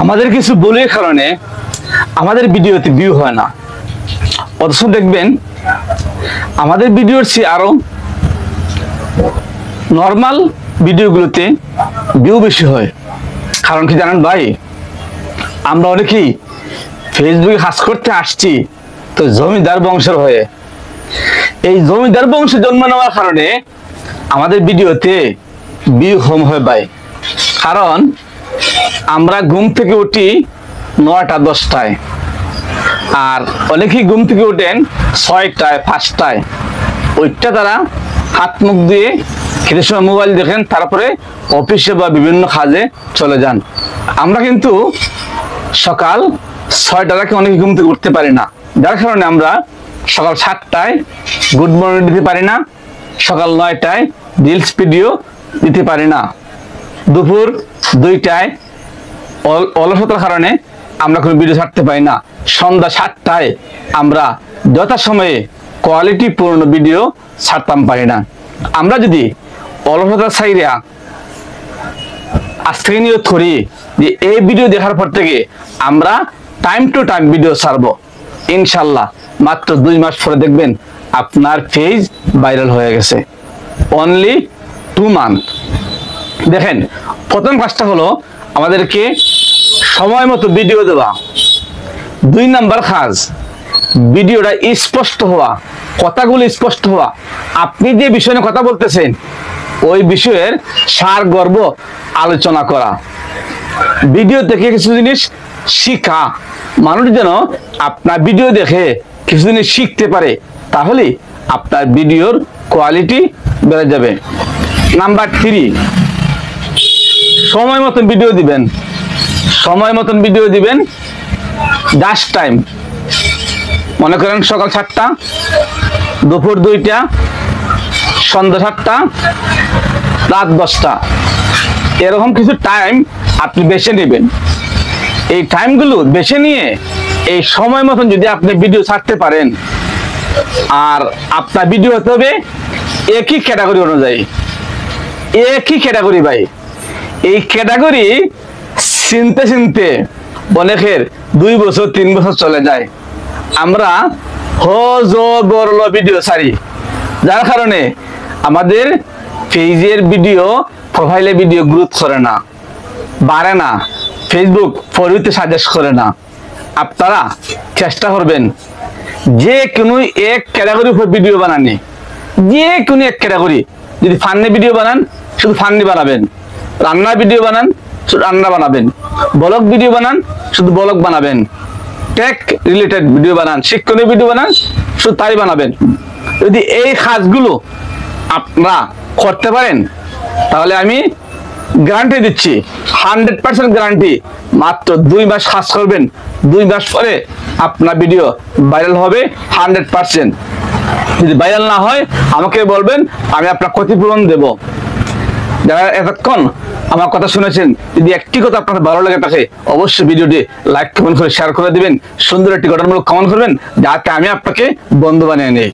আমাদের কিছু ভুলের কারণে আমাদের ভিডিওতে ভিউ হয় না, অথচ দেখবেন আমাদের ভিডিওর চেয়ে আরো নর্মাল ভিডিওগুলোতে ভিউ বেশি হয়। কারণ কি জানেন ভাই, আমরা অনেকেই ফেসবুকে কাজ করতে আসছি তো জমিদার বংশের হয়ে। এই জমিদার বংশে জন্ম নেওয়ার কারণে আমাদের ভিডিওতে ভিউ কম হয় ভাই। কারণ আমরা ঘুম থেকে উঠি 9টা 10টায়, আর অনেকেই ঘুম থেকে উঠেন 6টায় 5টায়। ওইটা তারা হাত মুখ দিয়ে খেতে সময় মোবাইল দেখেন, তারপরে অফিসে বা বিভিন্ন কাজে চলে যান। আমরা কিন্তু সকাল 6টার আগে অনেকে ঘুম থেকে উঠতে পারি না, যার কারণে আমরা সকাল 7টায় গুড মর্নিং দিতে পারি না, সকাল 9টায় রিলস ভিডিও দিতে পারি না, দুপুর 2টায় অলসতার কারণে আমরা কোনো ভিডিও ছাড়তে পারি না, সন্ধ্যা 7টায় আমরা যথাসময়ে কোয়ালিটিপূর্ণ ভিডিও ছাড়তাম পারি না। আমরা যদি অলসতা ছাইরা আজ থেকে নিয়ত করি যে এই ভিডিও দেখার পর থেকে আমরা টাইম টু টাইম ভিডিও ছাড়বো, ইনশাল্লাহ মাত্র 2 মাস পরে দেখবেন আপনার পেজ ভাইরাল হয়ে গেছে। Only 2 month. দেখেন, প্রথম কাজটা হলো আমাদেরকে সময় মতো ভিডিও দেওয়া। 2 নাম্বার কাজ ভিডিওটা স্পষ্ট হওয়া, কথাগুলো স্পষ্ট হওয়া। আপনি যে বিষয়ে কথা বলতেছেন ওই বিষয়ের সারগর্ভ আলোচনা করা। ভিডিও দেখে কিছু জিনিস শিখা, মানুষ যেন আপনার ভিডিও দেখে কিছু জিনিস শিখতে পারে, তাহলে আপনার ভিডিওর কোয়ালিটি বেড়ে যাবে। নাম্বার 3, সময় মতন ভিডিও দিবেন। সময় মতন ভিডিও দিবেন, জাস্ট টাইম। মনে করেন সকাল 7টা, দুপুর 2টা, সন্ধ্যা 7টা, রাত 10টা, এরকম কিছু টাইম আপনি বেছে নেবেন। এই টাইমগুলো বেছে নিয়ে এই সময় মতন যদি আপনি ভিডিও ছাড়তে পারেন, আর আপনার ভিডিও হতে হবে একই ক্যাটাগরি অনুযায়ী। একই ক্যাটাগরি ভাই, এই ক্যাটাগরি চিনতে চিনতে অনেকের 2 বছর 3 বছর চলে যায়। আমরা বড় ভিডিও ছাড়ি, যার কারণে আমাদের পেজের ভিডিও, প্রোফাইলে ভিডিও গ্রোথ করে না, বাড়ে না, ফেসবুক ফর ইউতে সাজেস্ট করে না। আপনারা চেষ্টা করবেন যে কোনো এক ক্যাটাগরির উপর ভিডিও বানানি। যে কোনো এক ক্যাটাগরি, যদি ফান্নি ভিডিও বানান শুধু ফান্নি বানাবেন, রান্না ভিডিও বানান শুধু রান্না বানাবেন, ব্লগ ভিডিও বানান শুধু ব্লগ বানাবেন, টেক রিলেটেড ভিডিও বানান, শিক্ষণীয় ভিডিও বানান শুধু তাই বানাবেন। যদি এই কাজগুলো আপনারা করতে পারেন তাহলে আমি গ্যারান্টি দিচ্ছি, 100% গ্যারান্টি, মাত্র 2 মাস কাজ করবেন, 2 মাস পরে আপনার ভিডিও ভাইরাল হবে 100%। যদি ভাইরাল না হয় আমাকে বলবেন, আমি আপনার ক্ষতিপূরণ দেব। যারা এতক্ষণ আমার কথা শুনেছেন, যদি একটি কথা আপনার ভালো লাগে থাকে অবশ্যই ভিডিওটি লাইক কমেন্ট করে শেয়ার করে দিবেন, সুন্দর একটি গঠনমূলক কমেন্ট করবেন, যাতে আমি আপনাকে বন্ধু বানিয়ে নিই।